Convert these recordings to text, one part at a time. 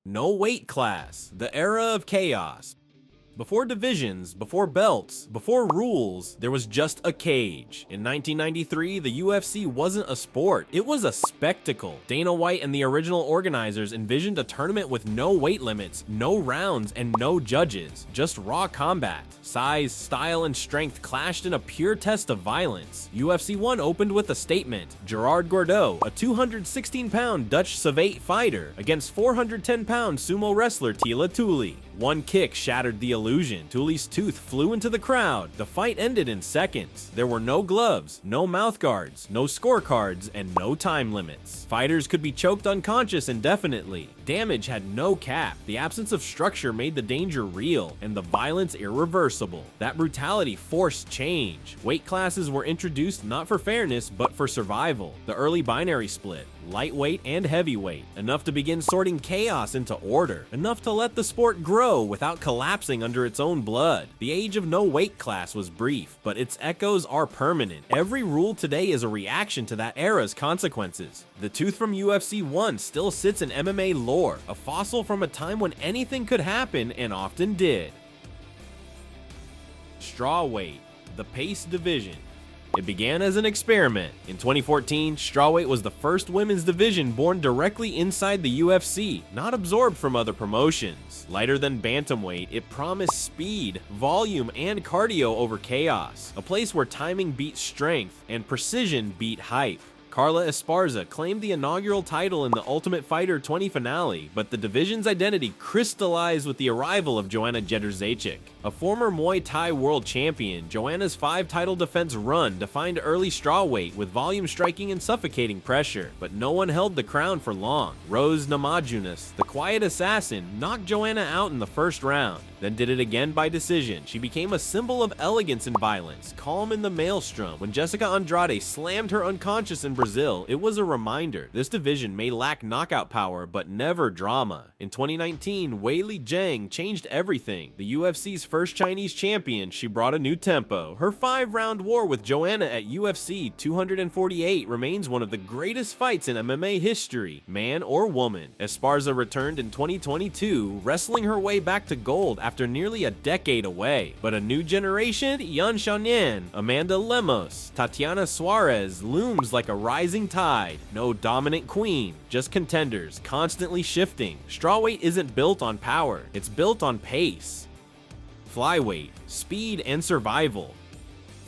No weight class, the era of chaos. Before divisions, before belts, before rules, there was just a cage. In 1993, the UFC wasn't a sport, it was a spectacle. Dana White and the original organizers envisioned a tournament with no weight limits, no rounds, and no judges. Just raw combat. Size, style, and strength clashed in a pure test of violence. UFC 1 opened with a statement. Gerard Gordeau, a 216-pound Dutch Savate fighter, against 410-pound sumo wrestler Tila Tuli. One kick shattered the illusion. Tuli's tooth flew into the crowd. The fight ended in seconds. There were no gloves, no mouth guards, no scorecards, and no time limits. Fighters could be choked unconscious indefinitely. Damage had no cap. The absence of structure made the danger real, and the violence irreversible. That brutality forced change. Weight classes were introduced not for fairness, but for survival. The early binary split, lightweight and heavyweight, enough to begin sorting chaos into order, enough to let the sport grow without collapsing under its own blood. The age of no weight class was brief, but its echoes are permanent. Every rule today is a reaction to that era's consequences. The tooth from UFC 1 still sits in MMA lore, a fossil from a time when anything could happen and often did. Strawweight, the pace division. It began as an experiment. In 2014, Strawweight was the first women's division born directly inside the UFC, not absorbed from other promotions. Lighter than Bantamweight, it promised speed, volume, and cardio over chaos, a place where timing beat strength and precision beat hype. Carla Esparza claimed the inaugural title in the Ultimate Fighter 20 finale, but the division's identity crystallized with the arrival of Joanna Jędrzejczyk. A former Muay Thai world champion, Joanna's 5-title defense run defined early strawweight with volume striking and suffocating pressure, but no one held the crown for long. Rose Namajunas, the quiet assassin, knocked Joanna out in the first round, then did it again by decision. She became a symbol of elegance and violence, calm in the maelstrom. When Jessica Andrade slammed her unconscious in Brazil, it was a reminder. This division may lack knockout power, but never drama. In 2019, Weili Zhang changed everything. The UFC's first Chinese champion, she brought a new tempo. Her 5-round war with Joanna at UFC 248 remains one of the greatest fights in MMA history, man or woman. Esparza returned in 2022, wrestling her way back to gold after nearly a decade away. But a new generation, Yan Xiaonan, Amanda Lemos, Tatiana Suarez looms like a rising tide. No dominant queen, just contenders, constantly shifting. Strawweight isn't built on power, it's built on pace. Flyweight, speed and survival.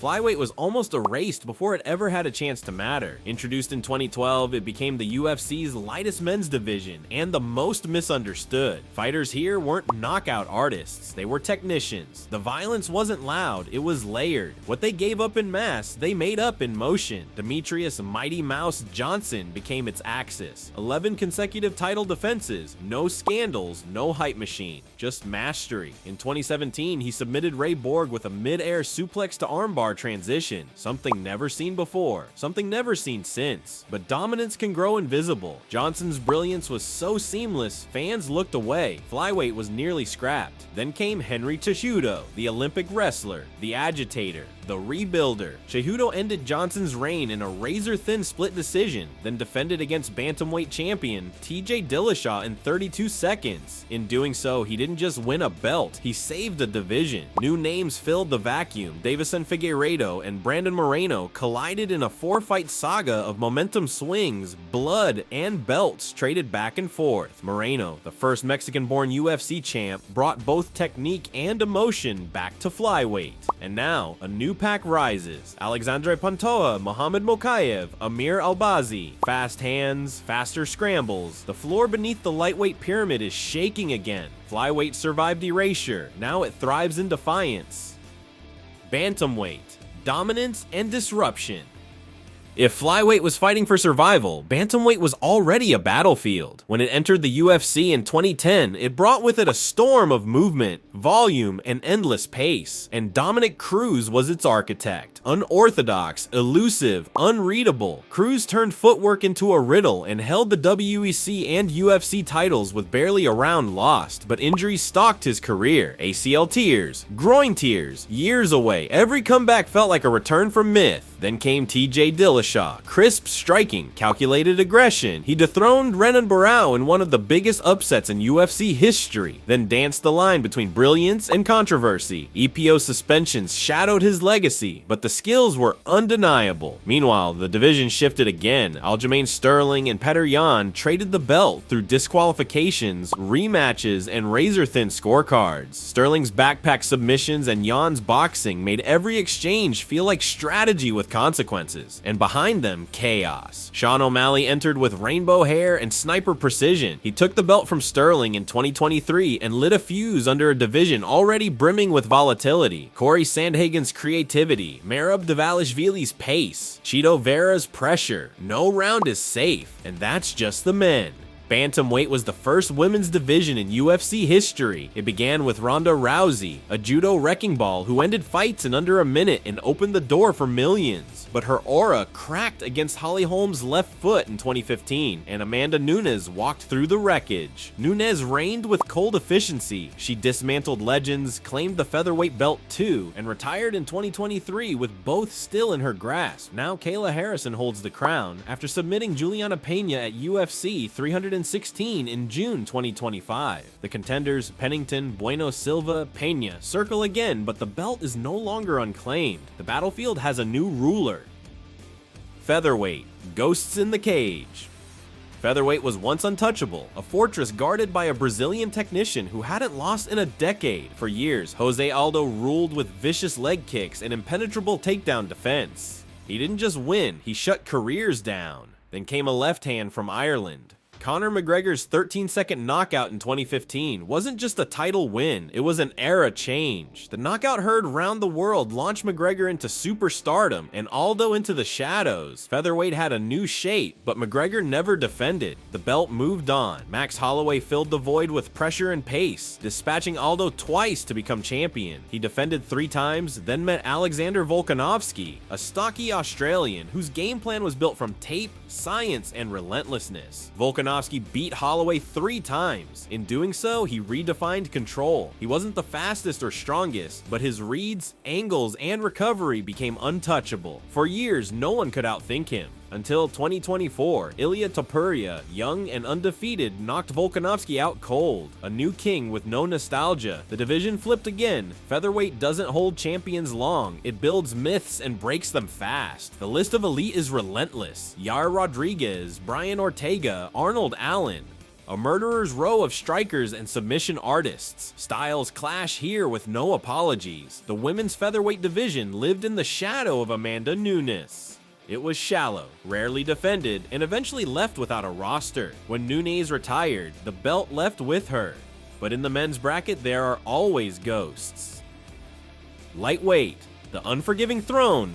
Flyweight was almost erased before it ever had a chance to matter. Introduced in 2012, it became the UFC's lightest men's division and the most misunderstood. Fighters here weren't knockout artists, they were technicians. The violence wasn't loud, it was layered. What they gave up in mass, they made up in motion. Demetrius Mighty Mouse Johnson became its axis. 11 consecutive title defenses, no scandals, no hype machine, just mastery. In 2017, he submitted Ray Borg with a mid-air suplex to armbar transition, something never seen before, something never seen since. But dominance can grow invisible. Johnson's brilliance was so seamless, fans looked away. Flyweight was nearly scrapped. Then came Henry Cejudo, the Olympic wrestler, the agitator, the rebuilder. Cejudo ended Johnson's reign in a razor-thin split decision, then defended against bantamweight champion TJ Dillashaw in 32 seconds. In doing so, he didn't just win a belt, he saved a division. New names filled the vacuum. Davison Figueiredo and Brandon Moreno collided in a 4-fight saga of momentum swings, blood, and belts traded back and forth. Moreno, the first Mexican-born UFC champ, brought both technique and emotion back to flyweight. And now, a new pack rises. Alexandre Pantoja, Mohamed Mokaev, Amir Albazi. Fast hands, faster scrambles. The floor beneath the lightweight pyramid is shaking again. Flyweight survived erasure. Now it thrives in defiance. Bantamweight, dominance and disruption. If flyweight was fighting for survival, bantamweight was already a battlefield. When it entered the UFC in 2010, it brought with it a storm of movement, volume, and endless pace. And Dominic Cruz was its architect. Unorthodox, elusive, unreadable, Cruz turned footwork into a riddle and held the WEC and UFC titles with barely a round lost, but injuries stalked his career. ACL tears, groin tears, years away. Every comeback felt like a return from myth. Then came TJ Dillashaw, Dillashaw, crisp striking, calculated aggression. He dethroned Renan Barão in one of the biggest upsets in UFC history, then danced the line between brilliance and controversy. EPO suspensions shadowed his legacy, but the skills were undeniable. Meanwhile, the division shifted again. Aljamain Sterling and Petr Yan traded the belt through disqualifications, rematches, and razor-thin scorecards. Sterling's backpack submissions and Yan's boxing made every exchange feel like strategy with consequences, and behind them, chaos. Sean O'Malley entered with rainbow hair and sniper precision. He took the belt from Sterling in 2023 and lit a fuse under a division already brimming with volatility. Corey Sandhagen's creativity, Merab Dvalishvili's pace, Chito Vera's pressure. No round is safe, and that's just the men. Bantamweight was the first women's division in UFC history. It began with Ronda Rousey, a judo wrecking ball who ended fights in under a minute and opened the door for millions. But her aura cracked against Holly Holm's left foot in 2015, and Amanda Nunes walked through the wreckage. Nunes reigned with cold efficiency. She dismantled legends, claimed the featherweight belt too, and retired in 2023 with both still in her grasp. Now Kayla Harrison holds the crown after submitting Juliana Pena at UFC 316 in June 2025. The contenders Pennington, Bueno Silva, Pena circle again, but the belt is no longer unclaimed. The battlefield has a new ruler. Featherweight, ghosts in the cage. Featherweight was once untouchable, a fortress guarded by a Brazilian technician who hadn't lost in a decade. For years, Jose Aldo ruled with vicious leg kicks and impenetrable takedown defense. He didn't just win, he shut careers down. Then came a left hand from Ireland. Conor McGregor's 13-second knockout in 2015 wasn't just a title win, it was an era change. The knockout heard round the world launched McGregor into superstardom and Aldo into the shadows. Featherweight had a new shape, but McGregor never defended. The belt moved on. Max Holloway filled the void with pressure and pace, dispatching Aldo twice to become champion. He defended 3 times, then met Alexander Volkanovski, a stocky Australian whose game plan was built from tape, science, and relentlessness. Volkanovski beat Holloway 3 times. In doing so, he redefined control. He wasn't the fastest or strongest, but his reads, angles, and recovery became untouchable. For years, no one could outthink him. Until 2024, Ilia Topuria, young and undefeated, knocked Volkanovski out cold. A new king with no nostalgia. The division flipped again. Featherweight doesn't hold champions long. It builds myths and breaks them fast. The list of elite is relentless. Yair Rodriguez, Brian Ortega, Arnold Allen. A murderer's row of strikers and submission artists. Styles clash here with no apologies. The women's featherweight division lived in the shadow of Amanda Nunes. It was shallow, rarely defended, and eventually left without a roster. When Nunes retired, the belt left with her. But in the men's bracket, there are always ghosts. Lightweight, the unforgiving throne.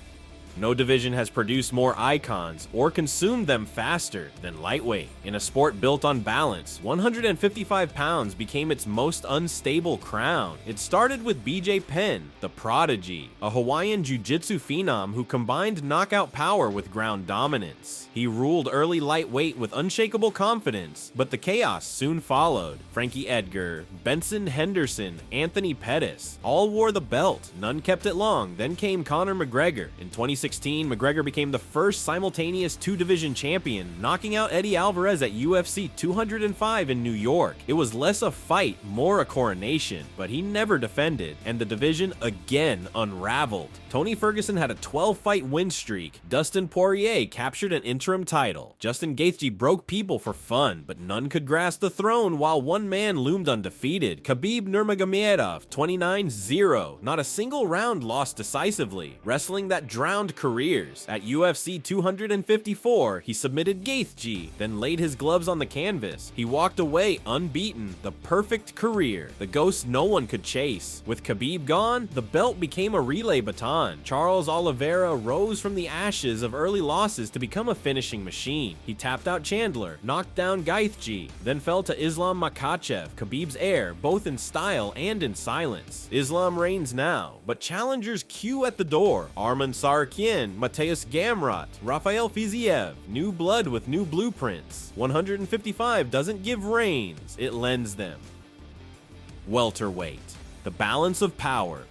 No division has produced more icons or consumed them faster than lightweight. In a sport built on balance, 155 pounds became its most unstable crown. It started with BJ Penn, the prodigy, a Hawaiian jiu-jitsu phenom who combined knockout power with ground dominance. He ruled early lightweight with unshakable confidence, but the chaos soon followed. Frankie Edgar, Benson Henderson, Anthony Pettis, all wore the belt. None kept it long. Then came Conor McGregor. In 2016, McGregor became the first simultaneous 2-division champion, knocking out Eddie Alvarez at UFC 205 in New York. It was less a fight, more a coronation, but he never defended, and the division again unraveled. Tony Ferguson had a 12-fight win streak. Dustin Poirier captured an interim title. Justin Gaethje broke people for fun, but none could grasp the throne while one man loomed undefeated. Khabib Nurmagomedov, 29-0. Not a single round lost decisively, wrestling that drowned careers. At UFC 254, he submitted Gaethje, then laid his gloves on the canvas. He walked away unbeaten, the perfect career, the ghost no one could chase. With Khabib gone, the belt became a relay baton. Charles Oliveira rose from the ashes of early losses to become a finishing machine. He tapped out Chandler, knocked down Gaethje, then fell to Islam Makhachev, Khabib's heir, both in style and in silence. Islam reigns now, but challengers queue at the door. Arman Tsarukyan, Mateusz Gamrot, Rafael Fiziev, new blood with new blueprints. 155 doesn't give reins, it lends them. Welterweight, the balance of power.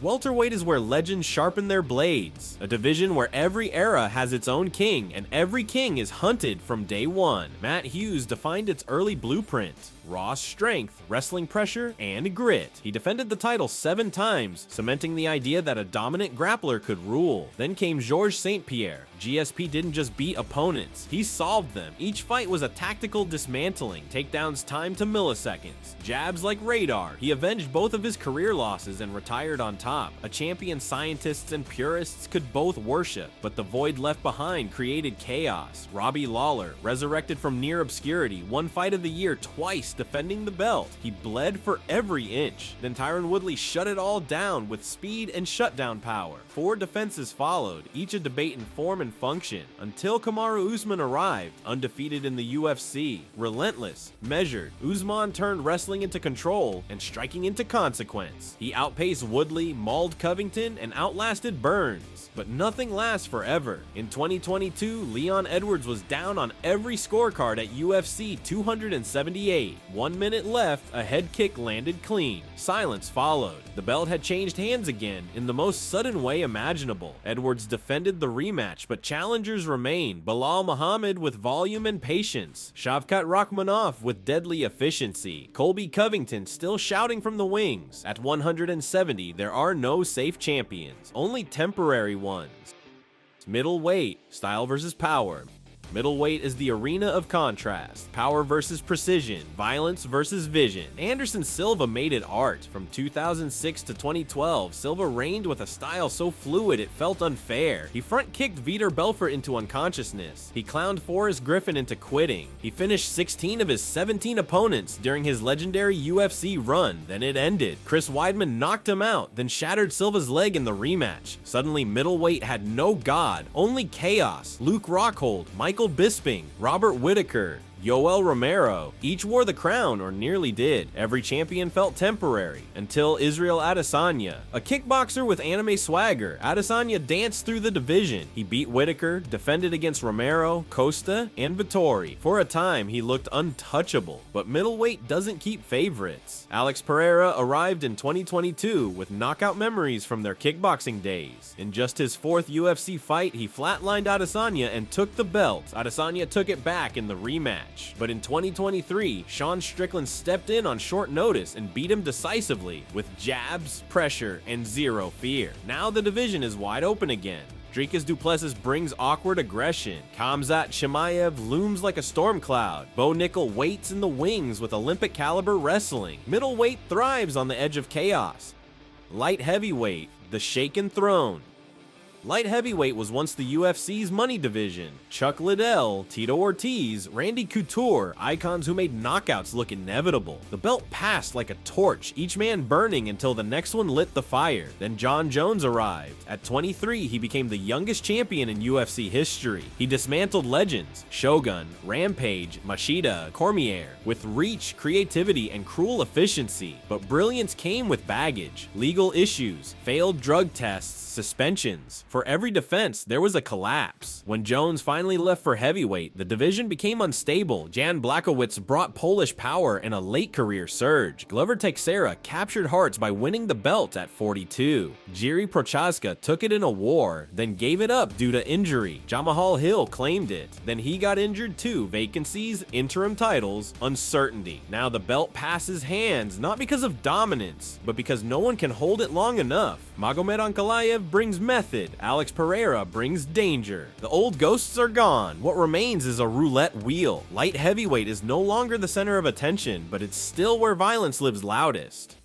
Welterweight is where legends sharpen their blades, a division where every era has its own king, and every king is hunted from day one. Matt Hughes defined its early blueprint: raw strength, wrestling pressure, and grit. He defended the title 7 times, cementing the idea that a dominant grappler could rule. Then came Georges St. Pierre. GSP didn't just beat opponents, he solved them. Each fight was a tactical dismantling, takedowns timed to milliseconds, jabs like radar. He avenged both of his career losses and retired on top, a champion scientists and purists could both worship. But the void left behind created chaos. Robbie Lawler, resurrected from near obscurity, won Fight of the Year twice, defending the belt. He bled for every inch. Then Tyron Woodley shut it all down with speed and shutdown power. 4 defenses followed, each a debate in form and function, until Kamaru Usman arrived, undefeated in the UFC. Relentless, measured, Usman turned wrestling into control and striking into consequence. He outpaced Woodley, mauled Covington, and outlasted Burns. But nothing lasts forever. In 2022, Leon Edwards was down on every scorecard at UFC 278. 1 minute left, a head kick landed clean. Silence followed. The belt had changed hands again in the most sudden way imaginable. Edwards defended the rematch, but challengers remain. Bilal Muhammad with volume and patience. Shavkat Rakhmonov with deadly efficiency. Colby Covington still shouting from the wings. At 170, there are no safe champions, only temporary ones. Middleweight, style versus power. Middleweight is the arena of contrast, power versus precision, violence versus vision. Anderson Silva made it art. From 2006 to 2012, Silva reigned with a style so fluid it felt unfair. He front-kicked Vitor Belfort into unconsciousness. He clowned Forrest Griffin into quitting. He finished 16 of his 17 opponents during his legendary UFC run, then it ended. Chris Weidman knocked him out, then shattered Silva's leg in the rematch. Suddenly, middleweight had no god, only chaos. Luke Rockhold, Michael Bisping, Robert Whittaker, Yoel Romero, each wore the crown or nearly did. Every champion felt temporary, until Israel Adesanya. A kickboxer with anime swagger, Adesanya danced through the division. He beat Whittaker, defended against Romero, Costa, and Vittori. For a time, he looked untouchable, but middleweight doesn't keep favorites. Alex Pereira arrived in 2022 with knockout memories from their kickboxing days. In just his 4th UFC fight, he flatlined Adesanya and took the belt. Adesanya took it back in the rematch. But in 2023, Sean Strickland stepped in on short notice and beat him decisively with jabs, pressure, and zero fear. Now the division is wide open again. Dricus du Plessis brings awkward aggression. Khamzat Chimaev looms like a storm cloud. Bo Nickel waits in the wings with Olympic-caliber wrestling. Middleweight thrives on the edge of chaos. Light heavyweight, the shaken throne. Light heavyweight was once the UFC's money division. Chuck Liddell, Tito Ortiz, Randy Couture, icons who made knockouts look inevitable. The belt passed like a torch, each man burning until the next one lit the fire. Then John Jones arrived. At 23, he became the youngest champion in UFC history. He dismantled legends, Shogun, Rampage, Machida, Cormier, with reach, creativity, and cruel efficiency. But brilliance came with baggage, legal issues, failed drug tests, suspensions. For every defense, there was a collapse. When Jones finally left for heavyweight, the division became unstable. Jan Blachowicz brought Polish power and a late career surge. Glover Teixeira captured hearts by winning the belt at 42. Jiri Prochazka took it in a war, then gave it up due to injury. Jamahal Hill claimed it. Then he got injured too. Vacancies, interim titles, uncertainty. Now the belt passes hands, not because of dominance, but because no one can hold it long enough. Magomed Ankalaev brings method. Alex Pereira brings danger. The old ghosts are gone. What remains is a roulette wheel. Light heavyweight is no longer the center of attention, but it's still where violence lives loudest.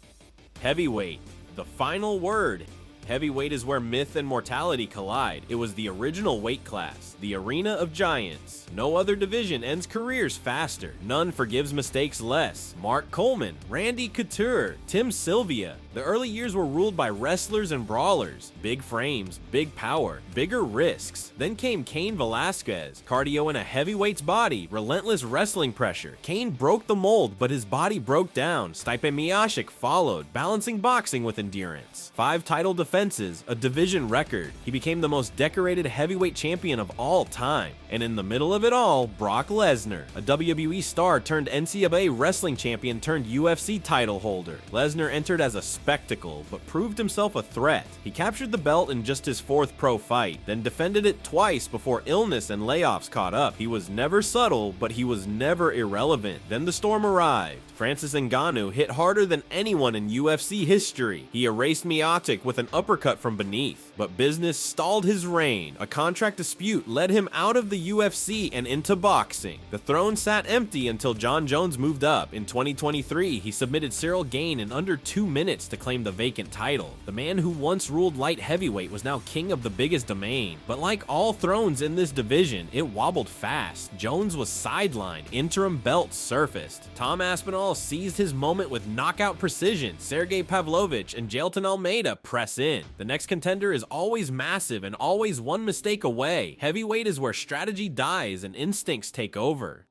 Heavyweight, the final word. Heavyweight is where myth and mortality collide. It was the original weight class, the arena of giants. No other division ends careers faster. None forgives mistakes less. Mark Coleman, Randy Couture, Tim Sylvia. The early years were ruled by wrestlers and brawlers. Big frames, big power, bigger risks. Then came Cain Velasquez. Cardio in a heavyweight's body, relentless wrestling pressure. Cain broke the mold, but his body broke down. Stipe Miocic followed, balancing boxing with endurance. 5 title defenses defenses, a division record. He became the most decorated heavyweight champion of all time. And in the middle of it all, Brock Lesnar, a WWE star turned NCAA wrestling champion turned UFC title holder. Lesnar entered as a spectacle, but proved himself a threat. He captured the belt in just his 4th pro fight, then defended it twice before illness and layoffs caught up. He was never subtle, but he was never irrelevant. Then the storm arrived. Francis Ngannou hit harder than anyone in UFC history. He erased Miocic with an uppercut from beneath, but business stalled his reign. A contract dispute led him out of the UFC and into boxing. The throne sat empty until Jon Jones moved up. In 2023, he submitted Cyril Gane in under 2 minutes to claim the vacant title. The man who once ruled light heavyweight was now king of the biggest domain. But like all thrones in this division, it wobbled fast. Jones was sidelined. Interim belts surfaced. Tom Aspinall seized his moment with knockout precision. Sergey Pavlovich and Jailton Almeida press in. The next contender is always massive and always one mistake away. Heavyweight is where strategy dies and instincts take over.